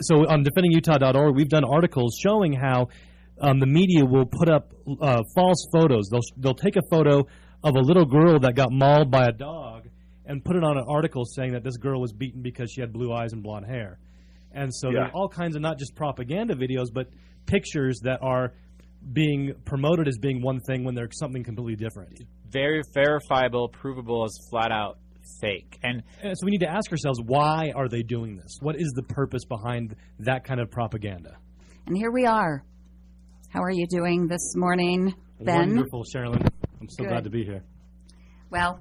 so on defendingutah.org, we've done articles showing how the media will put up false photos. They'll take a photo of a little girl that got mauled by a dog and put it on an article saying that this girl was beaten because she had blue eyes and blonde hair. And so there are all kinds of not just propaganda videos, but pictures that are being promoted as being one thing when they're something completely different. Very verifiable, provable as flat out fake. And so we need to ask ourselves, why are they doing this? What is the purpose behind that kind of propaganda? And here we are. How are you doing this morning, Ben? Wonderful, Sherilyn. I'm so glad to be here. Well,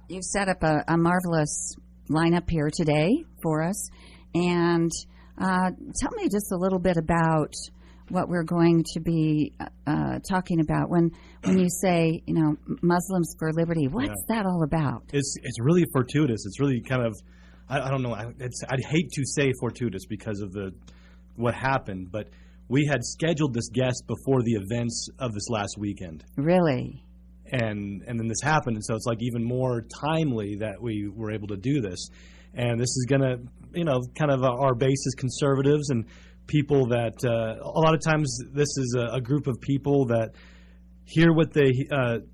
you've set up a marvelous lineup here today for us. And tell me just a little bit about what we're going to be talking about when you say, Muslims for Liberty. What's that all about? It's really fortuitous. It's really kind of, I don't know. I'd hate to say fortuitous because of what happened, but we had scheduled this guest before the events of this last weekend. Really? And then this happened, and so it's like even more timely that we were able to do this. And this is going to, kind of our base is conservatives and people that a lot of times this is a group of people that hear what they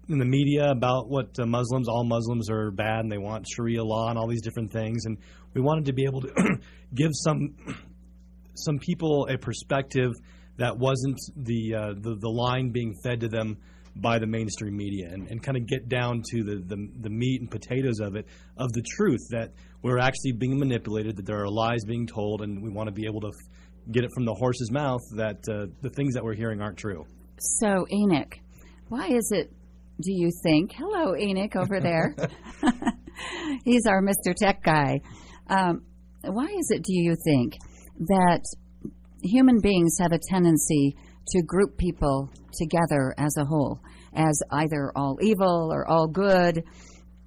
in the media about what all Muslims are bad and they want Sharia law and all these different things. And we wanted to be able to give some people a perspective that wasn't the line being fed to them by the mainstream media and kind of get down to the meat and potatoes of it, of the truth that we're actually being manipulated, that there are lies being told, and we want to be able to get it from the horse's mouth that the things that we're hearing aren't true. So, Enoch, why is it, do you think, hello, Enoch, over there. He's our Mr. Tech guy. Why is it, do you think, that human beings have a tendency to group people together as a whole, as either all evil or all good,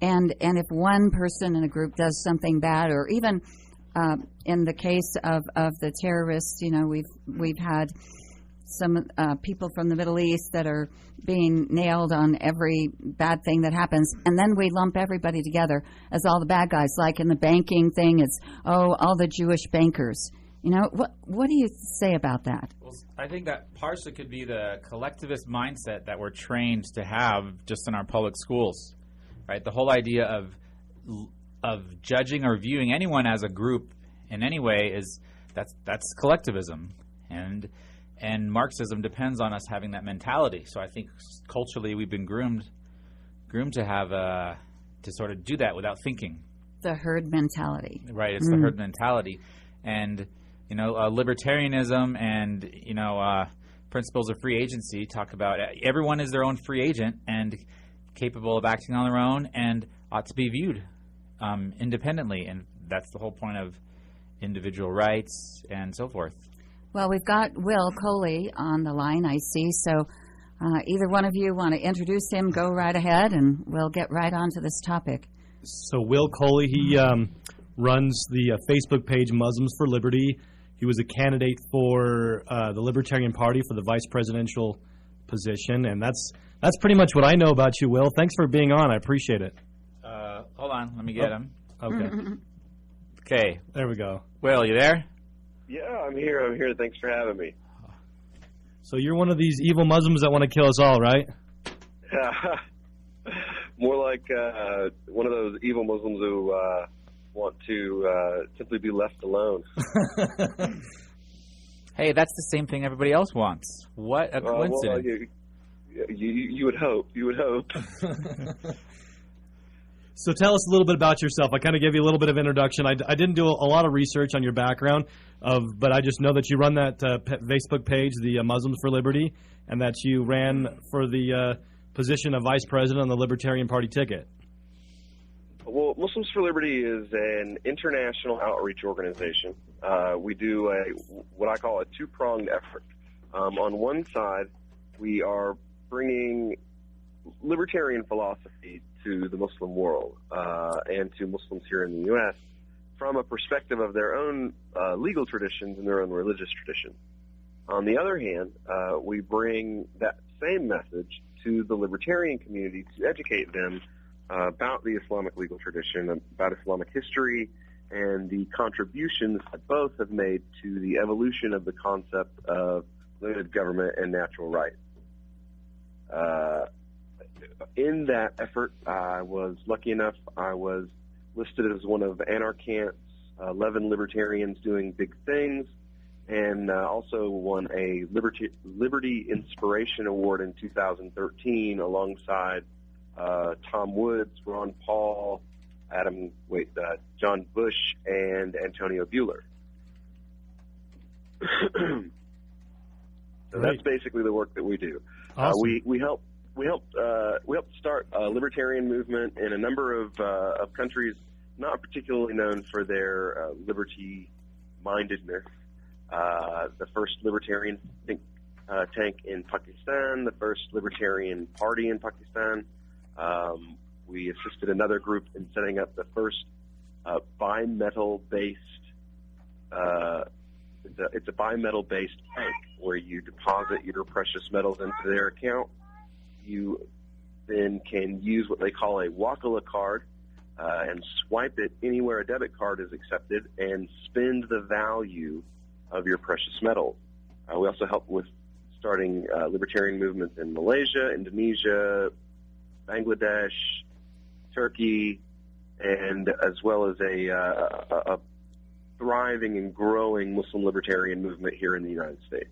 and if one person in a group does something bad, or even in the case of the terrorists, we've had some people from the Middle East that are being nailed on every bad thing that happens, and then we lump everybody together as all the bad guys. Like in the banking thing, it's all the Jewish bankers. What do you say about that? Well, I think that partially could be the collectivist mindset that we're trained to have just in our public schools, right? The whole idea of judging or viewing anyone as a group in any way that's collectivism, and Marxism depends on us having that mentality. So I think culturally we've been groomed to have to sort of do that without thinking. The herd mentality, right? It's the herd mentality, and libertarianism and, principles of free agency talk about everyone is their own free agent and capable of acting on their own and ought to be viewed independently. And that's the whole point of individual rights and so forth. Well, we've got Will Coley on the line, I see. So either one of you want to introduce him, go right ahead, and we'll get right on to this topic. So Will Coley, he runs the Facebook page Muslims for Liberty. He was a candidate for the Libertarian Party for the vice presidential position, and that's pretty much what I know about you, Will. Thanks for being on. I appreciate it. Hold on. Let me get him. Okay. Okay. There we go. Will, you there? Yeah, I'm here. Thanks for having me. So you're one of these evil Muslims that want to kill us all, right? More like one of those evil Muslims who want to simply be left alone. Hey, that's the same thing everybody else wants. What a coincidence. You would hope. You would hope. So tell us a little bit about yourself. I kind of gave you a little bit of introduction. I didn't do a lot of research on your background, but I just know that you run that Facebook page, the Muslims for Liberty, and that you ran for the position of vice president on the Libertarian Party ticket. Well, Muslims for Liberty is an international outreach organization. We do what I call a two-pronged effort. On one side, we are bringing libertarian philosophy to the Muslim world and to Muslims here in the U.S. from a perspective of their own legal traditions and their own religious traditions. On the other hand, we bring that same message to the libertarian community to educate them about the Islamic legal tradition, about Islamic history, and the contributions that both have made to the evolution of the concept of limited government and natural rights. In that effort, I was lucky enough, I was listed as one of Anarchant's 11 libertarians doing big things, and also won a Liberty Inspiration Award in 2013 alongside Tom Woods, Ron Paul, John Bush, and Antonio Buehler. So that's basically the work that we do. Awesome. We help start a libertarian movement in a number of countries not particularly known for their liberty-mindedness. The first libertarian think tank in Pakistan, the first libertarian party in Pakistan. We assisted another group in setting up the first bimetal-based. It's a bimetal-based bank where you deposit your precious metals into their account. You then can use what they call a Wakala card and swipe it anywhere a debit card is accepted and spend the value of your precious metals. We also help with starting libertarian movements in Malaysia, Indonesia, Bangladesh, Turkey, and as well as a thriving and growing Muslim libertarian movement here in the United States.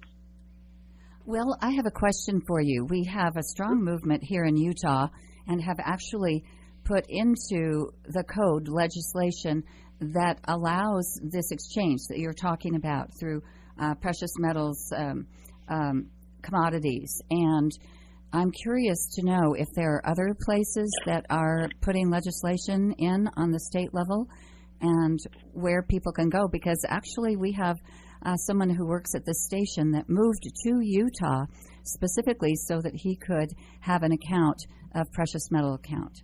Well, I have a question for you. We have a strong movement here in Utah and have actually put into the code legislation that allows this exchange that you're talking about through precious metals commodities. And I'm curious to know if there are other places that are putting legislation in on the state level and where people can go, because actually we have someone who works at this station that moved to Utah specifically so that he could have an account, a precious metal account.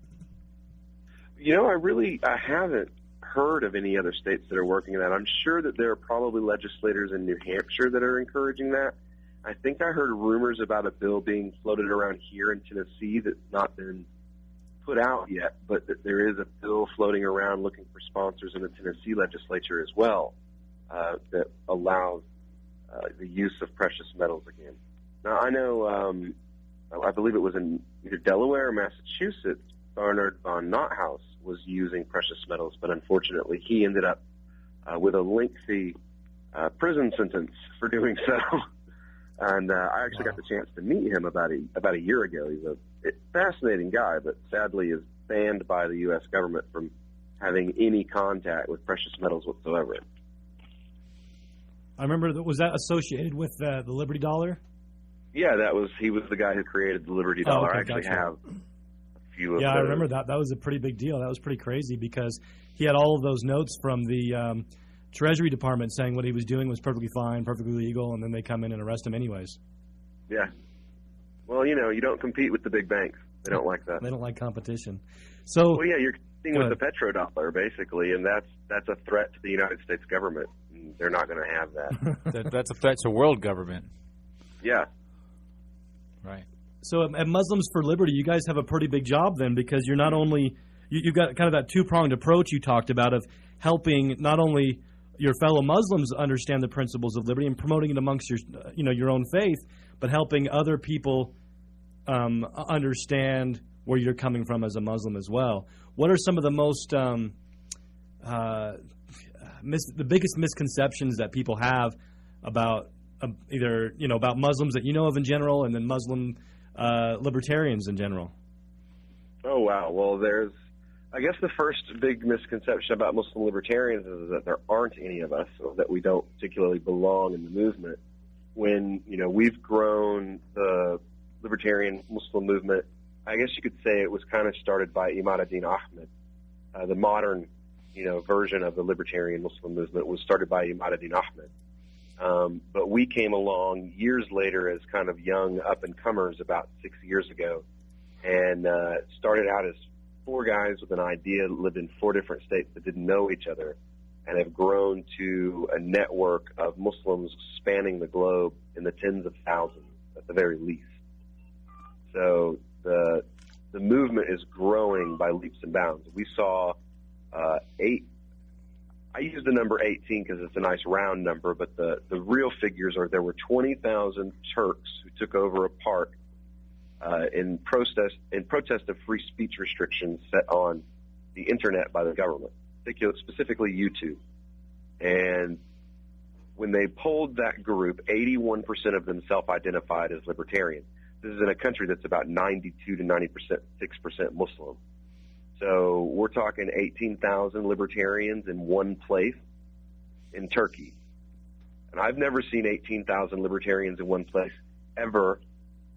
You know, I haven't heard of any other states that are working on that. I'm sure that there are probably legislators in New Hampshire that are encouraging that. I think I heard rumors about a bill being floated around here in Tennessee that's not been put out yet, but that there is a bill floating around looking for sponsors in the Tennessee legislature as well that allows the use of precious metals again. Now, I know, I believe it was in either Delaware or Massachusetts, Barnard von Nothaus was using precious metals, but unfortunately he ended up with a lengthy prison sentence for doing so. And I actually got the chance to meet him about a year ago. He's a fascinating guy, but sadly is banned by the U.S. government from having any contact with precious metals whatsoever. I remember, was that associated with the Liberty Dollar? Yeah, he was the guy who created the Liberty Dollar. Okay, I actually gotcha. have a few of Yeah, those. I remember that. That was a pretty big deal. That was pretty crazy because he had all of those notes from the Treasury Department saying what he was doing was perfectly fine, perfectly legal, and then they come in and arrest him anyways. Yeah. Well, you know, you don't compete with the big banks. They don't like that. They don't like competition. So, well, yeah, you're competing with the petrodollar, basically, and that's a threat to the United States government. And they're not going to have that. That's a threat to world government. Yeah. Right. So at Muslims for Liberty, you guys have a pretty big job then, because you're not only you've got kind of that two-pronged approach you talked about of helping not only your fellow Muslims understand the principles of liberty and promoting it amongst your own faith, but helping other people understand where you're coming from as a Muslim as well. What are some of the most the biggest misconceptions that people have about either about Muslims that you know of in general, and then Muslim libertarians in general? Oh wow! Well, I guess the first big misconception about Muslim libertarians is that there aren't any of us, or that we don't particularly belong in the movement. When, we've grown the libertarian Muslim movement, I guess you could say it was kind of started by Imad ad-Din Ahmed. The modern, version of the libertarian Muslim movement was started by Imad ad-Din Ahmed. But we came along years later as kind of young up-and-comers about 6 years ago, and started out as 4 guys with an idea that lived in 4 different states that didn't know each other, and have grown to a network of Muslims spanning the globe in the tens of thousands at the very least. So the movement is growing by leaps and bounds. We saw I use the number 18 because it's a nice round number, but the real figures are there were 20,000 Turks who took over a park in protest of free speech restrictions set on the internet by the government, specifically YouTube. And when they polled that group, 81% of them self-identified as libertarian. This is in a country that's about 92 to 96% Muslim. So we're talking 18,000 libertarians in one place in Turkey. And I've never seen 18,000 libertarians in one place ever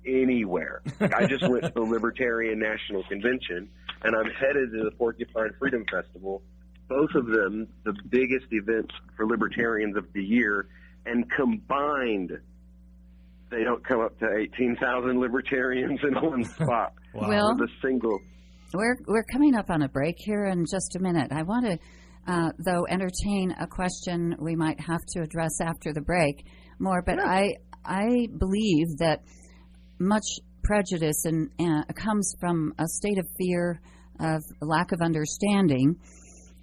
anywhere. Like, I just went to the Libertarian National Convention, and I'm headed to the Porcupine Freedom Festival, both of them the biggest events for libertarians of the year, and combined, they don't come up to 18,000 libertarians in one spot. Wow. Well, with a single. We're coming up on a break here in just a minute. I want to, though, entertain a question we might have to address after the break more, but I believe that much prejudice comes from a state of fear, of lack of understanding,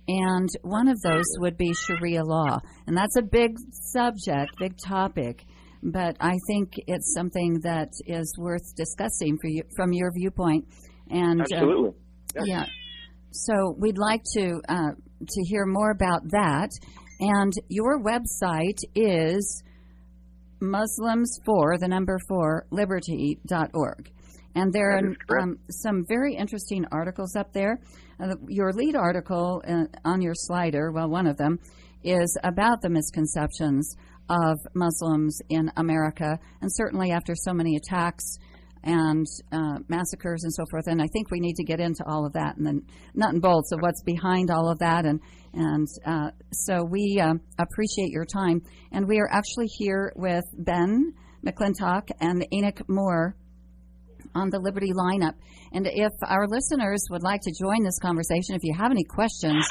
and one of those would be Sharia law. And that's a big subject, big topic, but I think it's something that is worth discussing for you, from your viewpoint. And absolutely. Yeah. So we'd like to hear more about that. And your website is Muslims4Liberty.org. And there are some very interesting articles up there. Your lead article on your slider, well, one of them, is about the misconceptions of Muslims in America, and certainly after so many attacks and massacres and so forth. And I think we need to get into all of that and the nut and bolts of what's behind all of that. And so we appreciate your time. And we are actually here with Ben McClintock and Enoch Moore on the Liberty lineup. And if our listeners would like to join this conversation, if you have any questions,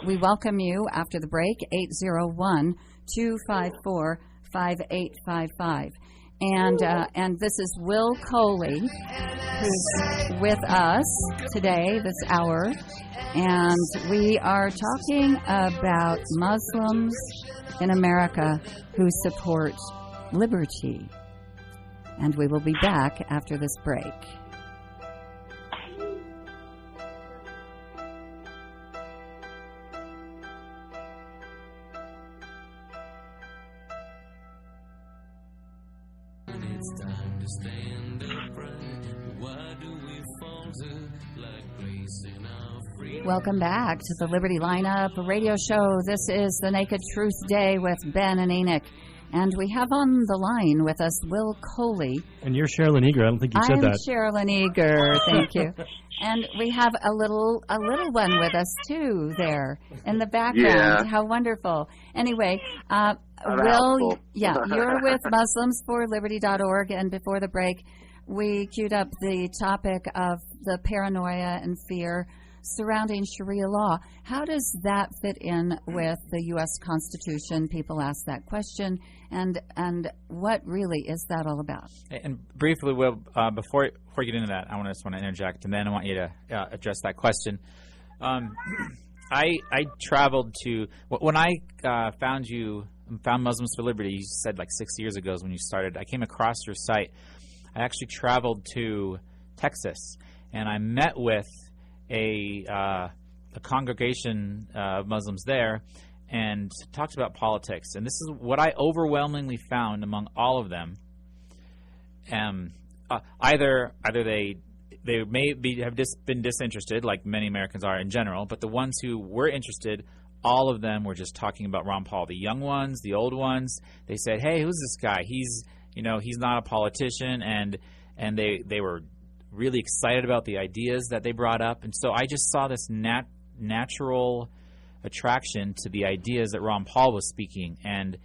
we welcome you after the break, 801-254-5855. And this is Will Coley, who's with us today, this hour. And we are talking about Muslims in America who support liberty. And we will be back after this break. Welcome back to the Liberty Lineup Radio Show. This is the Naked Truth Day with Ben and Enoch. And we have on the line with us Will Coley. And you're Sherilyn Eager. I don't think you said that. I'm Sherilyn Eager. Thank you. And we have a little one with us, too, there in the background. Yeah. How wonderful. Anyway, Will, you're with Muslims4Liberty.org. And before the break, we queued up the topic of the paranoia and fear surrounding Sharia law. How does that fit in with the U.S. Constitution? People ask that question, and what really is that all about? And briefly, Will, before we get into that, I just want to interject, and then I want you to address that question. I traveled to when I found Muslims for Liberty. You said like 6 years ago is when you started. I came across your site. I actually traveled to Texas, and I met with a congregation of Muslims there and talked about politics. And this is what I overwhelmingly found among all of them. Either they may have been disinterested, like many Americans are in general, but the ones who were interested, all of them were just talking about Ron Paul. The young ones, the old ones, they said, "Hey, who's this guy? He's not a politician," and they were really excited about the ideas that they brought up. And so I just saw this natural attraction to the ideas that Ron Paul was speaking. And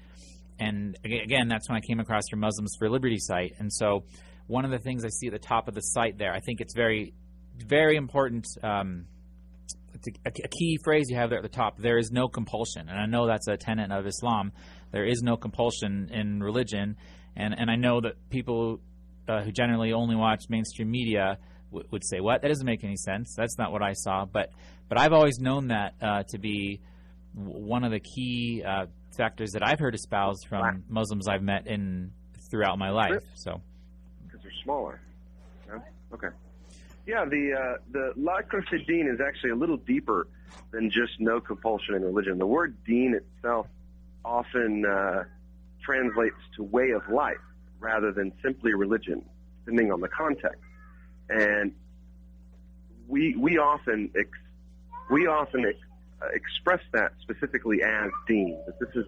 again, that's when I came across your Muslims for Liberty site. And so one of the things I see at the top of the site there, I think it's very, very important. It's a key phrase you have there at the top. There is no compulsion. And I know that's a tenet of Islam. There is no compulsion in religion. And I know that people who generally only watch mainstream media would say, "What? That doesn't make any sense. That's not what I saw." But I've always known that to be one of the key factors that I've heard espoused from Muslims I've met throughout my life. So, because they're smaller. Yeah? Okay. Yeah, the la'ikra fi din is actually a little deeper than just no compulsion in religion. The word deen itself often translates to way of life rather than simply religion, depending on the context. And we often express that specifically as deen. That this is,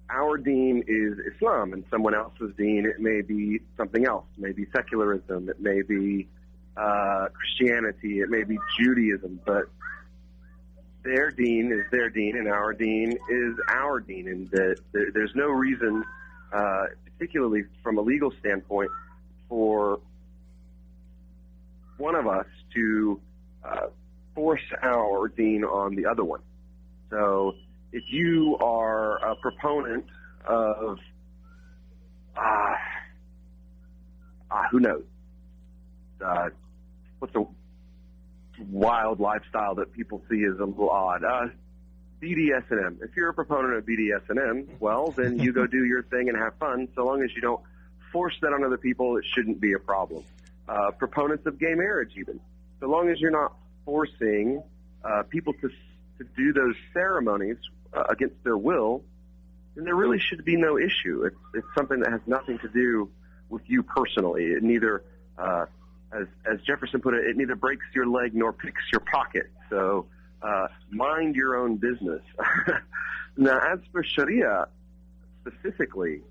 our deen is Islam, and someone else's deen, it may be something else. It may be secularism. It may be Christianity. It may be Judaism. But their deen is their deen, and our deen is our deen. And there's no reason, particularly from a legal standpoint, for one of us to force our deen on the other one. So if you are a proponent of, who knows, what's a wild lifestyle that people see as a little odd? BDSM. If you're a proponent of BDSM, well, then you go do your thing and have fun. So long as you don't force that on other people, it shouldn't be a problem. Proponents of gay marriage, even. So long as you're not forcing people to do those ceremonies against their will, then there really should be no issue. It's something that has nothing to do with you personally. It neither, as Jefferson put it, it neither breaks your leg nor picks your pocket. So mind your own business. Now, as for Sharia specifically,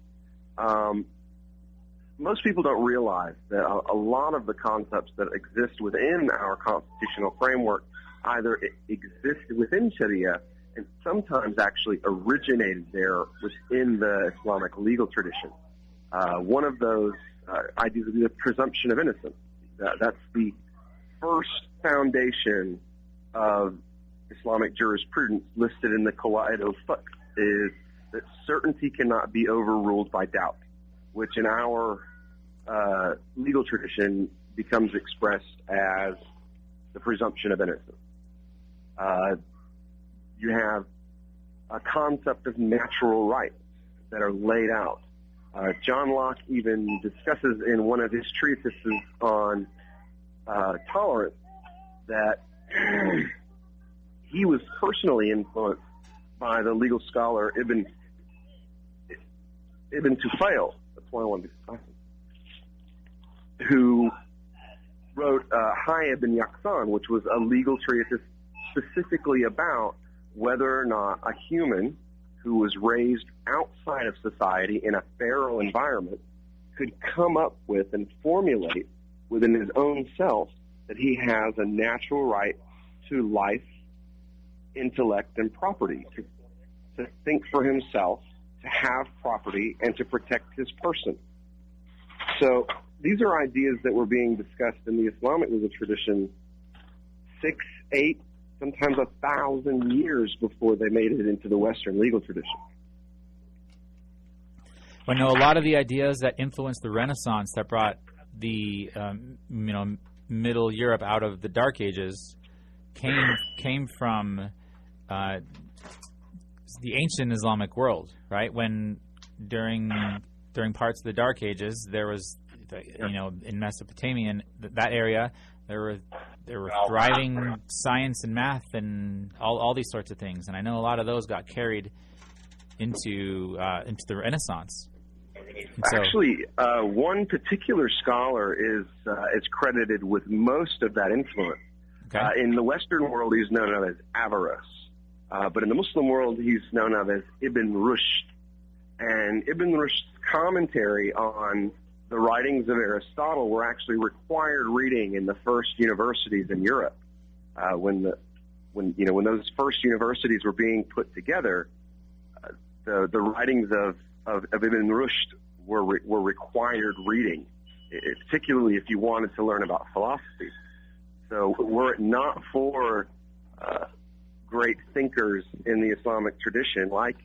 most people don't realize that a lot of the concepts that exist within our constitutional framework either exist within Sharia and sometimes actually originated there within the Islamic legal tradition. One of those ideas would be the presumption of innocence. That's the first foundation of Islamic jurisprudence listed in the Qawaid al-Fiqh, is that certainty cannot be overruled by doubt, which in our legal tradition becomes expressed as the presumption of innocence. You have a concept of natural rights that are laid out. John Locke even discusses in one of his treatises on tolerance that he was personally influenced by the legal scholar Ibn Tufayl. That's why I wanted to discuss him. Who wrote Hayy ibn Yaqzan, which was a legal treatise specifically about whether or not a human who was raised outside of society in a feral environment could come up with and formulate within his own self that he has a natural right to life, intellect, and property, to think for himself, to have property, and to protect his person. So these are ideas that were being discussed in the Islamic legal tradition 6, 8, sometimes 1,000 years before they made it into the Western legal tradition. I know a lot of the ideas that influenced the Renaissance, that brought the Middle Europe out of the Dark Ages, came from the ancient Islamic world, right? When during parts of the Dark Ages, there was, in Mesopotamia and that area, there were thriving science and math and all these sorts of things, and I know a lot of those got carried into the Renaissance. Actually, one particular scholar is credited with most of that influence. Okay. In the Western world, he's known of as Averroes, but in the Muslim world, he's known of as Ibn Rushd. And Ibn Rushd's commentary on the writings of Aristotle were actually required reading in the first universities in Europe. When those first universities were being put together, the writings of Ibn Rushd were required reading, particularly if you wanted to learn about philosophy. So were it not for great thinkers in the Islamic tradition like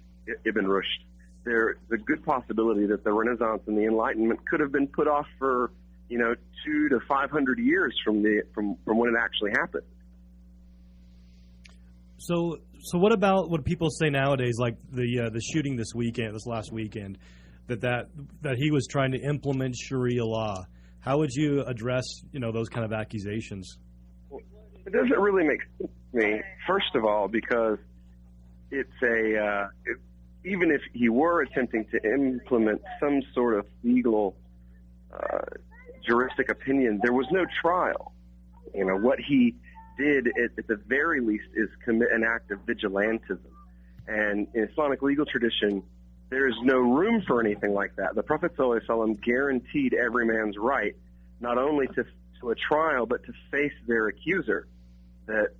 Ibn Rushd, there's a good possibility that the Renaissance and the Enlightenment could have been put off for 200 to 500 years from when it actually happened. So what about what people say nowadays, like the shooting this last weekend, that he was trying to implement Sharia law? How would you address those kind of accusations? It doesn't really make sense to me. First of all, because it's even if he were attempting to implement some sort of legal juristic opinion, there was no trial. What he did at the very least is commit an act of vigilantism. And in Islamic legal tradition, there is no room for anything like that. The Prophet ﷺ guaranteed every man's right not only to a trial, but to face their accuser. That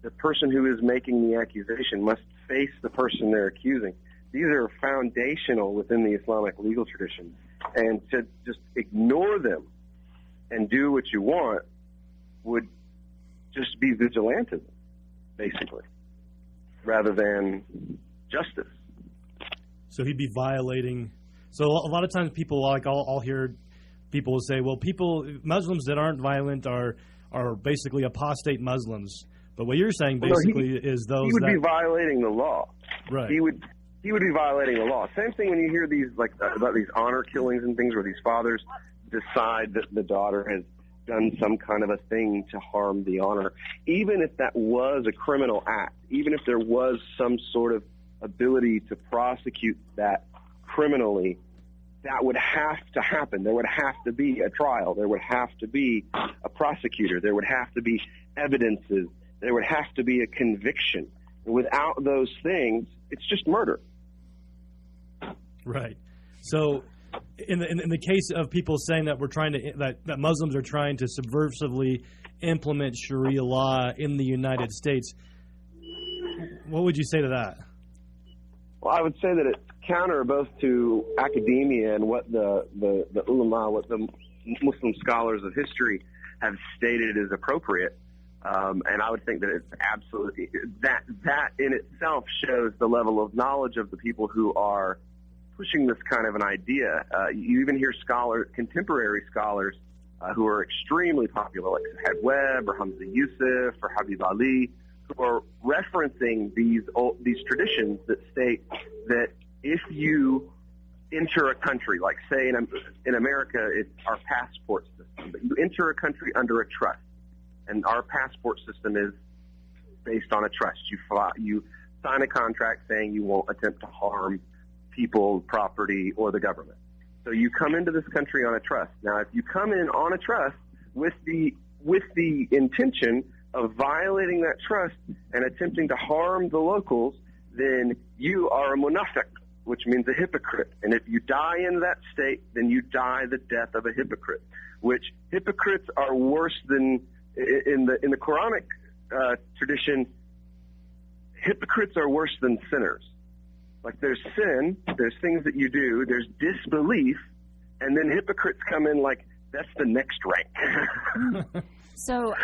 the person who is making the accusation must face the person they're accusing. These are foundational within the Islamic legal tradition. And to just ignore them and do what you want would just be vigilantism, basically, rather than justice. So he'd be violating. So a lot of times people, I'll hear people will say, well, Muslims that aren't violent are basically apostate Muslims. But what you're saying basically is those he would be violating the law. Right. He would be violating the law. Same thing when you hear these about these honor killings and things where these fathers decide that the daughter has done some kind of a thing to harm the honor. Even if that was a criminal act, even if there was some sort of ability to prosecute that criminally, that would have to happen. There would have to be a trial. There would have to be a prosecutor. There would have to be evidences. There would have to be a conviction. Without those things, it's just murder. Right. So in the case of people saying that that Muslims are trying to subversively implement Sharia law in the United States, what would you say to that? Well, I would say that it's counter both to academia and what the ulama, what the Muslim scholars of history have stated is appropriate. And I would think that it's absolutely that in itself shows the level of knowledge of the people who are pushing this kind of an idea. You even hear contemporary scholars who are extremely popular, like Ed Webb or Hamza Yusuf or Habib Ali, who are referencing these traditions that state that if you enter a country, like say in America, it's our passport system, but you enter a country under a trust, and our passport system is based on a trust. You sign a contract saying you won't attempt to harm people, property, or the government. So you come into this country on a trust. Now, if you come in on a trust with the intention of violating that trust and attempting to harm the locals, then you are a munafiq, which means a hypocrite. And if you die in that state, then you die the death of a hypocrite, which hypocrites are worse than, in the Quranic tradition, hypocrites are worse than sinners. Like there's sin, there's things that you do, there's disbelief, and then hypocrites come in like that's the next rank. So,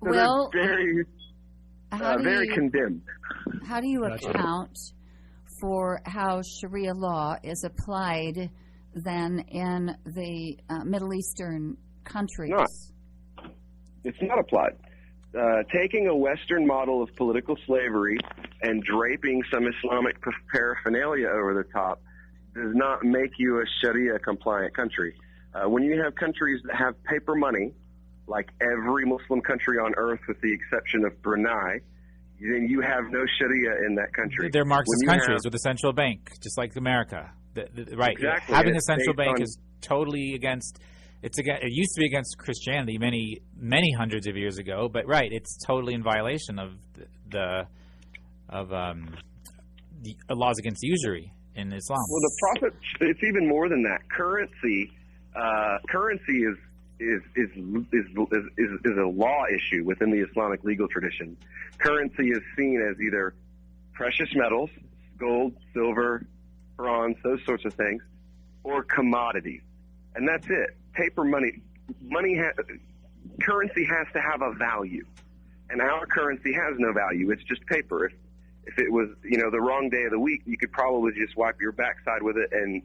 Will, they're very condemned. How do you account for how Sharia law is applied then in the Middle Eastern countries? It's not applied. Taking a Western model of political slavery and draping some Islamic paraphernalia over the top does not make you a Sharia-compliant country. When you have countries that have paper money, like every Muslim country on earth with the exception of Brunei, then you have no Sharia in that country. They're Marxist countries with a central bank, just like America. Right. Exactly. Having a central bank is totally against... It used to be against Christianity many hundreds of years ago, but right, it's totally in violation of the laws against usury in Islam. Well, the Prophet, it's even more than that. Currency is a law issue within the Islamic legal tradition. Currency is seen as either precious metals, gold, silver, bronze, those sorts of things, or commodities, and that's it. Paper money, currency has to have a value, and our currency has no value. It's just paper. If it was, the wrong day of the week, you could probably just wipe your backside with it and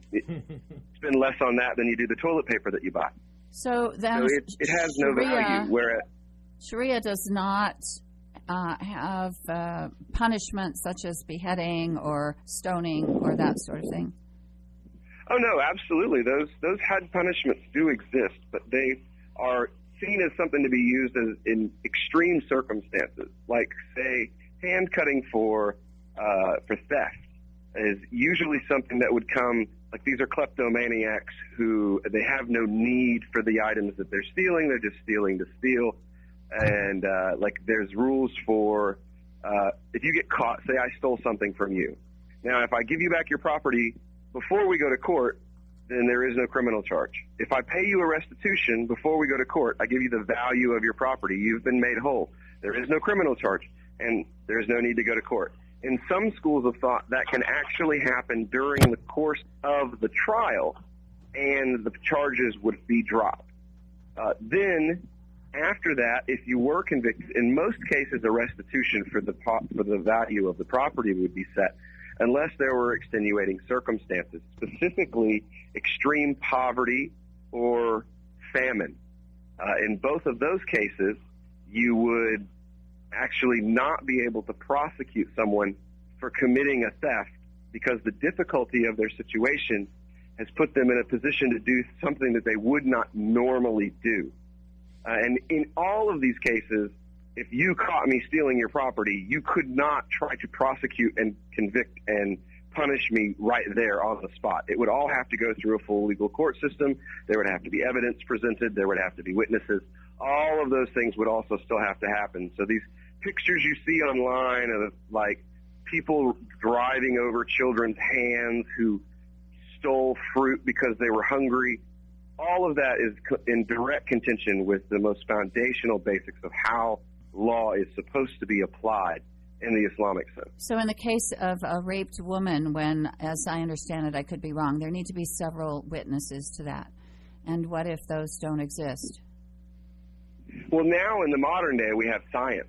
spend less on that than you do the toilet paper that you buy. So then, it has no value. Whereas Sharia does not have punishment such as beheading or stoning or that sort of thing? Oh no, absolutely. Those HUD punishments do exist, but they are seen as something to be used as in extreme circumstances, like say hand cutting for theft is usually something that would come. Like these are kleptomaniacs who they have no need for the items that they're stealing; they're just stealing to steal. And like there's rules for if you get caught, say I stole something from you. Now, if I give you back your property before we go to court, then there is no criminal charge. If I pay you a restitution before we go to court, I give you the value of your property. You've been made whole. There is no criminal charge, and there's no need to go to court. In some schools of thought, that can actually happen during the course of the trial, and the charges would be dropped. Then, after that, if you were convicted, in most cases, a restitution for the value of the property would be set, unless there were extenuating circumstances, specifically extreme poverty or famine. In both of those cases, you would actually not be able to prosecute someone for committing a theft because the difficulty of their situation has put them in a position to do something that they would not normally do. And in all of these cases, if you caught me stealing your property, you could not try to prosecute and convict and punish me right there on the spot. It would all have to go through a full legal court system. There would have to be evidence presented. There would have to be witnesses. All of those things would also still have to happen. So these pictures you see online of like people driving over children's hands who stole fruit because they were hungry, all of that is in direct contention with the most foundational basics of how law is supposed to be applied in the Islamic sense. So in the case of a raped woman, when, as I understand it, I could be wrong, there need to be several witnesses to that. And what if those don't exist? Well, now in the modern day, we have science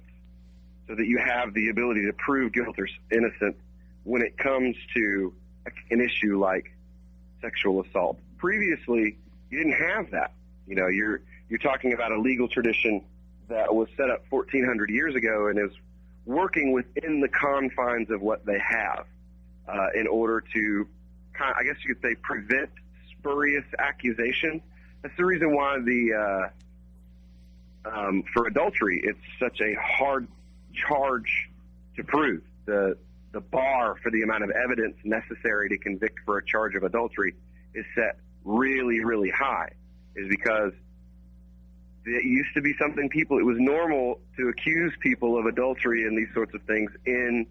so that you have the ability to prove guilt or innocence when it comes to an issue like sexual assault. Previously, you didn't have that. You know, you're talking about a legal tradition that was set up 1,400 years ago and is working within the confines of what they have in order to, I guess you could say, prevent spurious accusations. That's the reason why for adultery, it's such a hard charge to prove. The bar for the amount of evidence necessary to convict for a charge of adultery is set really, really high, is because it used to be something it was normal to accuse people of adultery and these sorts of things in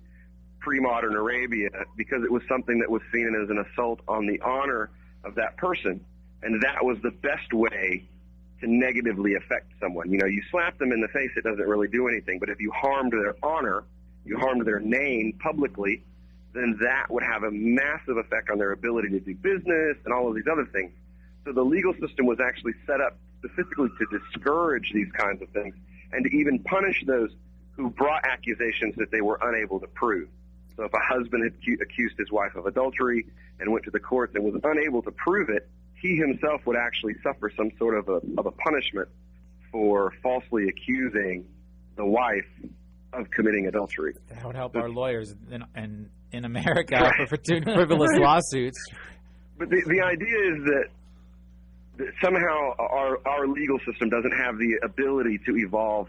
pre-modern Arabia because it was something that was seen as an assault on the honor of that person. And that was the best way to negatively affect someone. You know, you slap them in the face, it doesn't really do anything. But if you harmed their honor, you harmed their name publicly, then that would have a massive effect on their ability to do business and all of these other things. So the legal system was actually set up specifically to discourage these kinds of things and to even punish those who brought accusations that they were unable to prove. So if a husband had accused his wife of adultery and went to the courts and was unable to prove it, he himself would actually suffer some sort of a punishment for falsely accusing the wife of committing adultery. That would help our lawyers in America for frivolous lawsuits. But the idea is that somehow our legal system doesn't have the ability to evolve.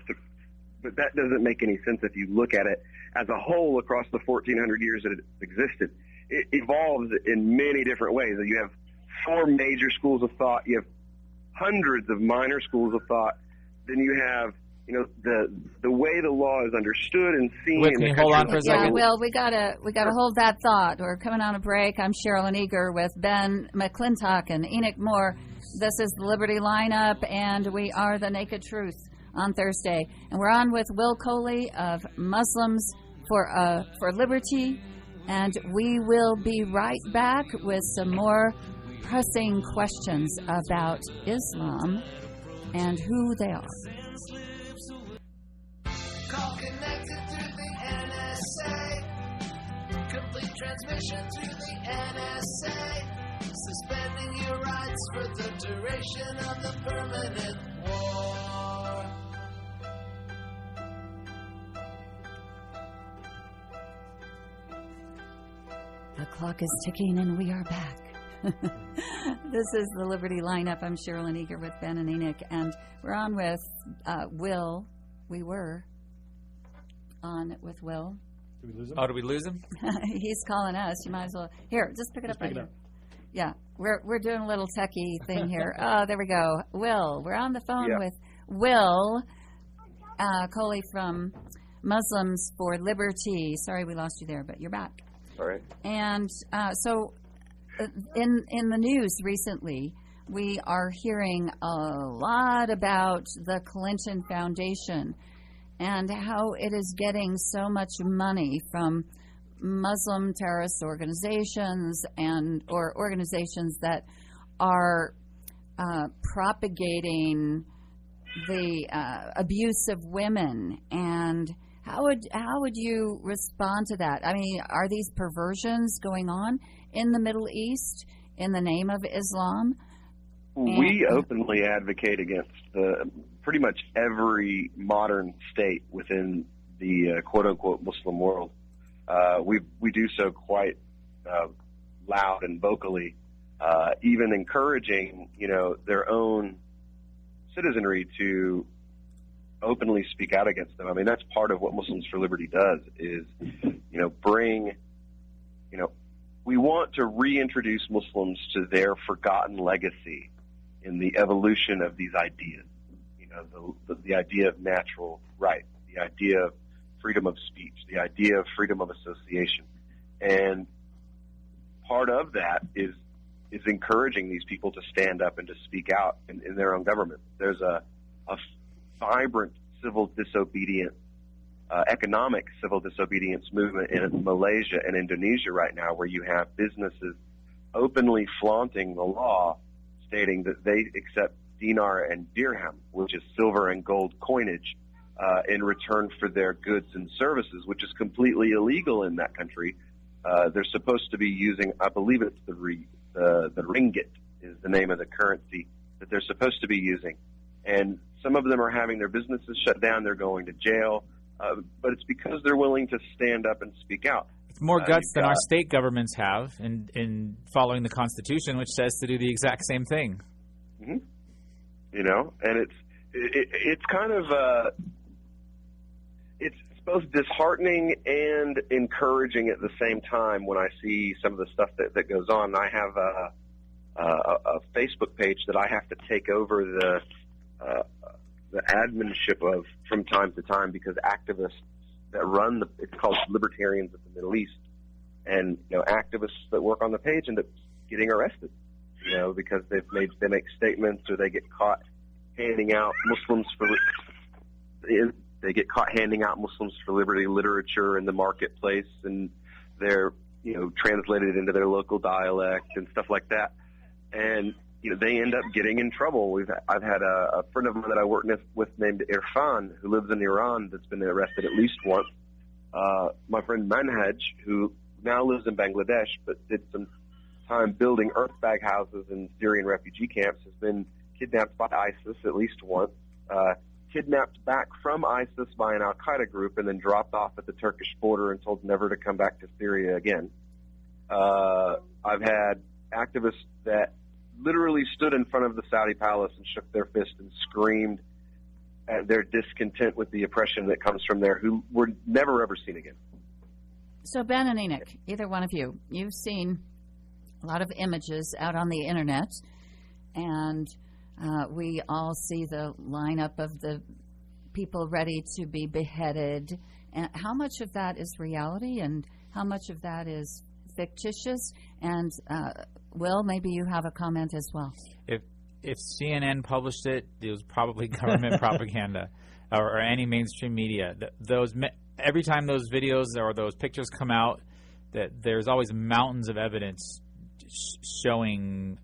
But that doesn't make any sense if you look at it as a whole across the 1,400 years that it existed. It evolves in many different ways. You have 4 major schools of thought. You have hundreds of minor schools of thought. Then you have, the way the law is understood and seen. Wait, can you hold on for a second? Yeah, Will, we gotta hold that thought. We're coming on a break. I'm Sherilyn Eager with Ben McClintock and Enoch Moore. This is the Liberty Lineup, and we are the Naked Truth on Thursday. And we're on with Will Coley of Muslims for Liberty, and we will be right back with some more pressing questions about Islam and who they are. Call connected through the NSA. Complete transmission through the NSA. Suspending your rights for the duration of the permanent war. The clock is ticking and we are back. This is the Liberty Lineup. I'm Sherilyn Eager with Ben and Enoch, and we're on with Will. We were on with Will. Did we lose him? Oh, did we lose him? He's calling us. You might as well. Here, just pick it up right here. Yeah, we're doing a little techie thing here. Oh, there we go. Will, we're on the phone with Will Coley from Muslims for Liberty. Sorry we lost you there, but you're back. All right. And so in the news recently, we are hearing a lot about the Clinton Foundation and how it is getting so much money from Muslim terrorist organizations or organizations that are propagating the abuse of women. And how would you respond to that? I mean, are these perversions going on in the Middle East in the name of Islam? We openly advocate against pretty much every modern state within the quote-unquote Muslim world. We do so quite loud and vocally, even encouraging, their own citizenry to openly speak out against them. I mean, that's part of what Muslims for Liberty does is, we want to reintroduce Muslims to their forgotten legacy in the evolution of these ideas. The idea of natural rights, the idea of freedom of speech, the idea of freedom of association. And part of that is encouraging these people to stand up and to speak out in their own government. There's a vibrant civil disobedience, economic civil disobedience movement in Malaysia and Indonesia right now, where you have businesses openly flaunting the law, stating that they accept dinar and dirham, which is silver and gold coinage, in return for their goods and services, which is completely illegal in that country. They're supposed to be using, I believe it's the ringgit is the name of the currency that they're supposed to be using. And some of them are having their businesses shut down. They're going to jail. But it's because they're willing to stand up and speak out. It's more guts than our state governments have in following the Constitution, which says to do the exact same thing. Mm-hmm. And it's kind of it's both disheartening and encouraging at the same time when I see some of the stuff that goes on. I have a Facebook page that I have to take over the adminship of from time to time because activists that run it's called Libertarians of the Middle East, and activists that work on the page end up getting arrested, because they make statements or they get caught handing out Muslims for Liberty literature in the marketplace, and they're translated into their local dialect and stuff like that, and they end up getting in trouble. I've had a friend of mine that I work with named Irfan, who lives in Iran, that's been arrested at least once. My friend Manhaj, who now lives in Bangladesh but did some time building earthbag houses in Syrian refugee camps, has been kidnapped by ISIS at least once, kidnapped back from ISIS by an al-Qaeda group, and then dropped off at the Turkish border and told never to come back to Syria again. I've had activists that literally stood in front of the Saudi palace and shook their fist and screamed at their discontent with the oppression that comes from there, who were never ever seen again. So Ben and Enoch, either one of you've seen a lot of images out on the internet, and we all see the lineup of the people ready to be beheaded. And how much of that is reality and how much of that is fictitious? And Will, maybe you have a comment as well. If CNN published it, it was probably government propaganda or any mainstream media. Every time those videos or those pictures come out, that there's always mountains of evidence showing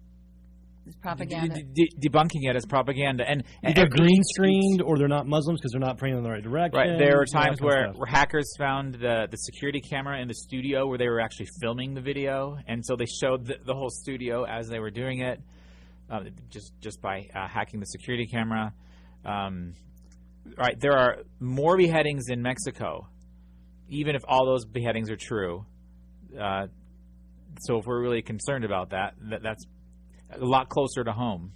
it's propaganda, debunking it as propaganda, and either green screened or they're not Muslims because they're not praying in the right direction. Right. There are times where hackers found the security camera in the studio where they were actually filming the video, and so they showed the whole studio as they were doing it, just by hacking the security camera. Right. There are more beheadings in Mexico, even if all those beheadings are true. So if we're really concerned about that's a lot closer to home.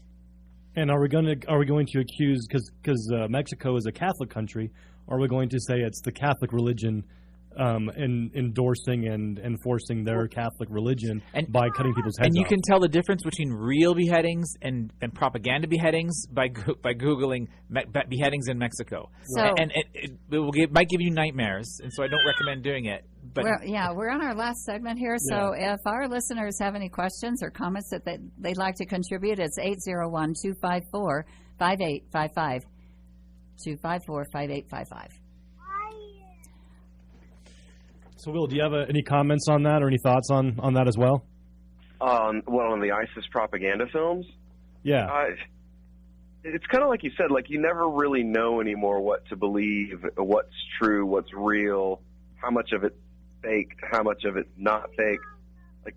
And are we going to accuse, because Mexico is a Catholic country, are we going to say it's the Catholic religion endorsing and enforcing their Catholic religion by cutting people's heads off? And you can tell the difference between real beheadings and propaganda beheadings by Googling beheadings in Mexico. So, and it might give you nightmares, and so I don't recommend doing it. But we're on our last segment here, so if our listeners have any questions or comments that they'd like to contribute, it's 801-254-5855. 254-5855. So, Will, do you have any comments on that or any thoughts on that as well? On the ISIS propaganda films? Yeah. It's kind of like you said, like you never really know anymore what to believe, what's true, what's real, how much of it's fake, how much of it's not fake. Like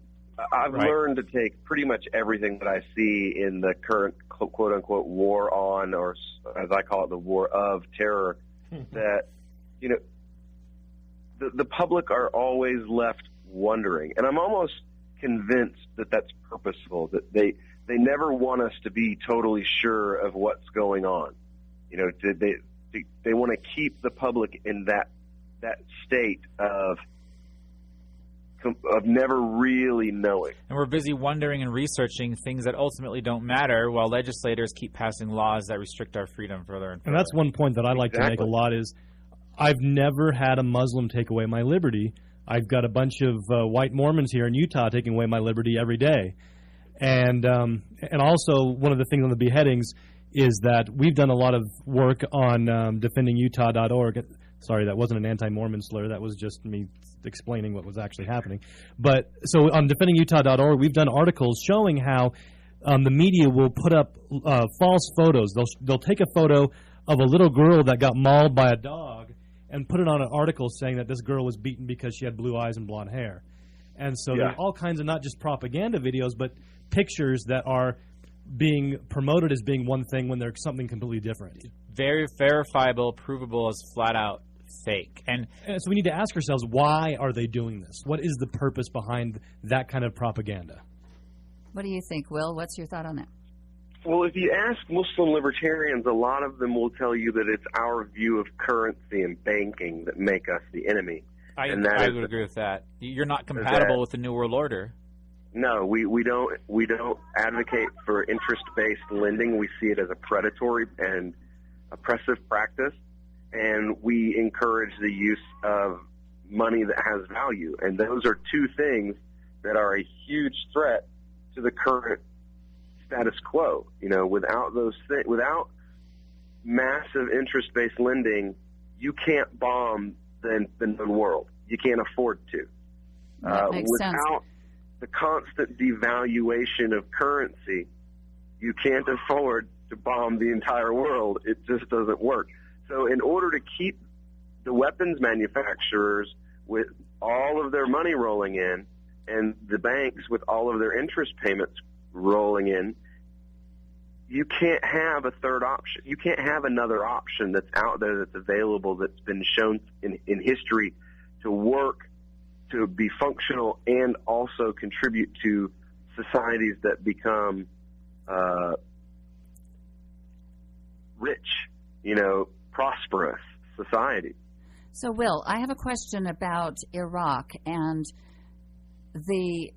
I've learned to take pretty much everything that I see in the current quote-unquote war on, or as I call it, the war of terror, that, you know, the public are always left wondering. And I'm almost convinced that that's purposeful, that they never want us to be totally sure of what's going on. You know, they want to keep the public in that state of never really knowing. And we're busy wondering and researching things that ultimately don't matter, while legislators keep passing laws that restrict our freedom further and further. And that's one point that I like to make a lot is, I've never had a Muslim take away my liberty. I've got a bunch of white Mormons here in Utah taking away my liberty every day. And also, one of the things on the beheadings is that we've done a lot of work on defendingutah.org. Sorry, that wasn't an anti-Mormon slur. That was just me explaining what was actually happening. But so on defendingutah.org, we've done articles showing how the media will put up false photos. They'll take a photo of a little girl that got mauled by a dog and put it on an article saying that this girl was beaten because she had blue eyes and blonde hair. And so there's all kinds of not just propaganda videos, but pictures that are being promoted as being one thing when they're something completely different. Very verifiable, provable as flat out fake. And so we need to ask ourselves, why are they doing this? What is the purpose behind that kind of propaganda? What do you think, Will? What's your thought on that? Well, if you ask Muslim libertarians, a lot of them will tell you that it's our view of currency and banking that make us the enemy. I would agree with that. You're not compatible with the New World Order. No, we don't advocate for interest-based lending. We see it as a predatory and oppressive practice, and we encourage the use of money that has value. And those are two things that are a huge threat to the current status quo. You know, without those things, without massive interest-based lending, you can't bomb the known world. You can't afford to. That makes sense. Without the constant devaluation of currency, you can't afford to bomb the entire world. It just doesn't work. So in order to keep the weapons manufacturers with all of their money rolling in and the banks with all of their interest payments rolling in, you can't have a third option. You can't have another option that's out there that's available, that's been shown in history to work, to be functional, and also contribute to societies that become rich, you know, prosperous societies. So, Will, I have a question about Iraq and the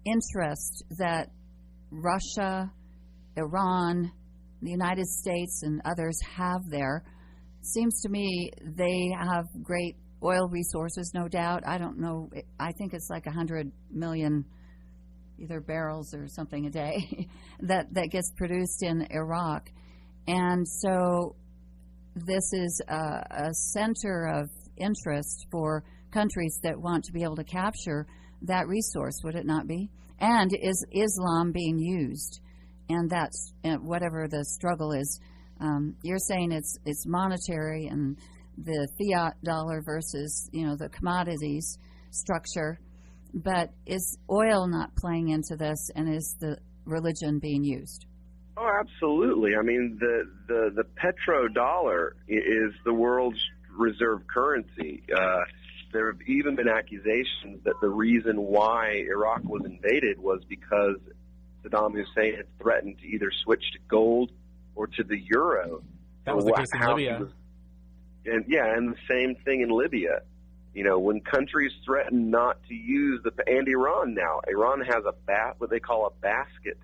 interest that Russia, Iran, the United States, and others have there. It seems to me they have great oil resources, no doubt. I don't know. I think it's like 100 million either barrels or something a day that gets produced in Iraq. And so this is a center of interest for countries that want to be able to capture that resource, would it not be? And is Islam being used? And that's whatever the struggle is. You're saying it's monetary and the fiat dollar versus, you know, the commodities structure. But is oil not playing into this, and is the religion being used? Oh, absolutely. I mean, the petrodollar is the world's reserve currency. there have even been accusations that the reason why Iraq was invaded was because Saddam Hussein had threatened to either switch to gold or to the euro. That was the case in Libya. And the same thing in Libya. You know, when countries threaten not to use and Iran now. Iran has what they call a basket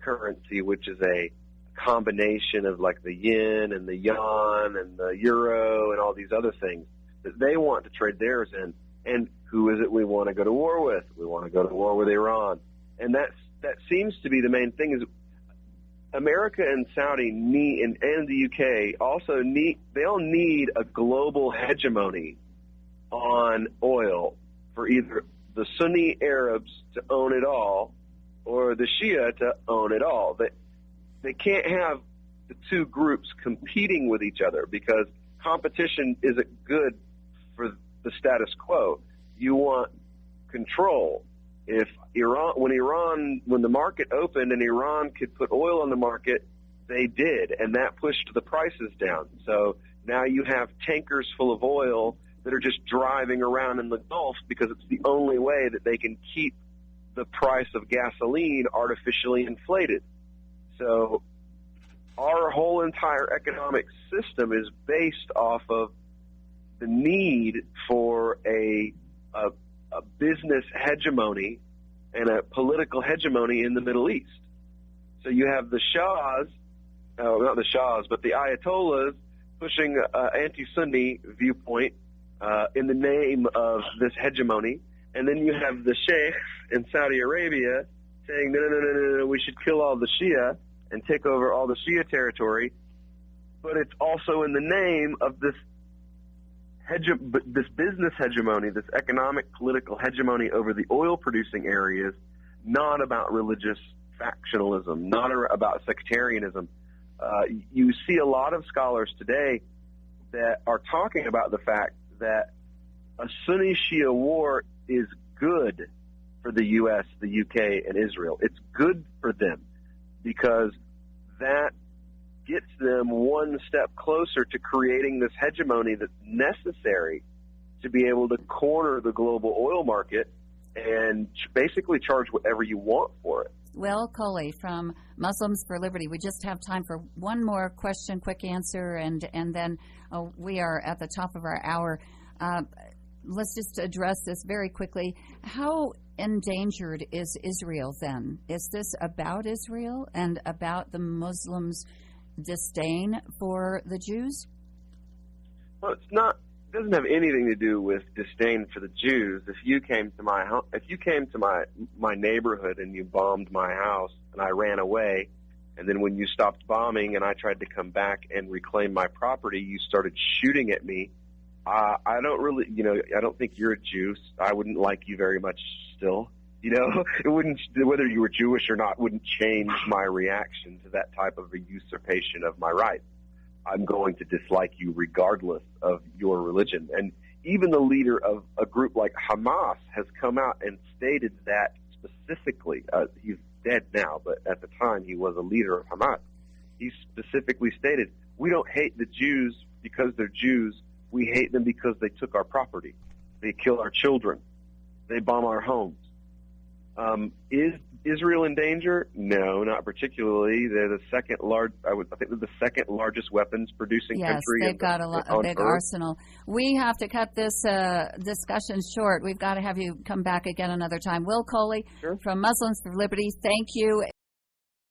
currency, which is a combination of like the yen and the yuan and the euro and all these other things that they want to trade theirs in. And who is it we want to go to war with? We want to go to war with Iran. And that seems to be the main thing is America and Saudi need, and the UK also they all need a global hegemony on oil for either the Sunni Arabs to own it all or the Shia to own it all. They can't have the two groups competing with each other because competition isn't good for the status quo. You want control. If when the market opened and Iran could put oil on the market, they did, and that pushed the prices down. So now you have tankers full of oil that are just driving around in the Gulf because it's the only way that they can keep the price of gasoline artificially inflated. So our whole entire economic system is based off of the need for a business hegemony and a political hegemony in the Middle East. So you have the Shahs, not the Shahs, but the Ayatollahs pushing anti-Sunni viewpoint in the name of this hegemony. And then you have the sheikhs in Saudi Arabia saying, no, we should kill all the Shia and take over all the Shia territory. But it's also in the name of this business hegemony, this economic, political hegemony over the oil-producing areas, not about religious factionalism, not about sectarianism. You see a lot of scholars today that are talking about the fact that a Sunni-Shia war is good for the U.S., the UK, and Israel. It's good for them because that gets them one step closer to creating this hegemony that's necessary to be able to corner the global oil market and basically charge whatever you want for it. Well, Coley from Muslims for Liberty, we just have time for one more question, quick answer, and then we are at the top of our hour. Let's just address this very quickly. How endangered is Israel then? Is this about Israel and about the Muslims' disdain for the Jews? Well, it's not. It doesn't have anything to do with disdain for the Jews. If you came to my neighborhood and you bombed my house and I ran away, and then when you stopped bombing and I tried to come back and reclaim my property, you started shooting at me. I don't think you're a Jew. I wouldn't like you very much still. It wouldn't, whether you were Jewish or not, wouldn't change my reaction to that type of a usurpation of my rights. I'm going to dislike you regardless of your religion. And even the leader of a group like Hamas has come out and stated that specifically. He's dead now, but at the time he was a leader of Hamas. He specifically stated, we don't hate the Jews because they're Jews. We hate them because they took our property. They kill our children. They bomb our homes. Is Israel in danger? No, not particularly. They're the second largest weapons producing country. Yes, they've got a big arsenal. We have to cut this discussion short. We've got to have you come back again another time. Will Coley from Muslims for Liberty, thank you.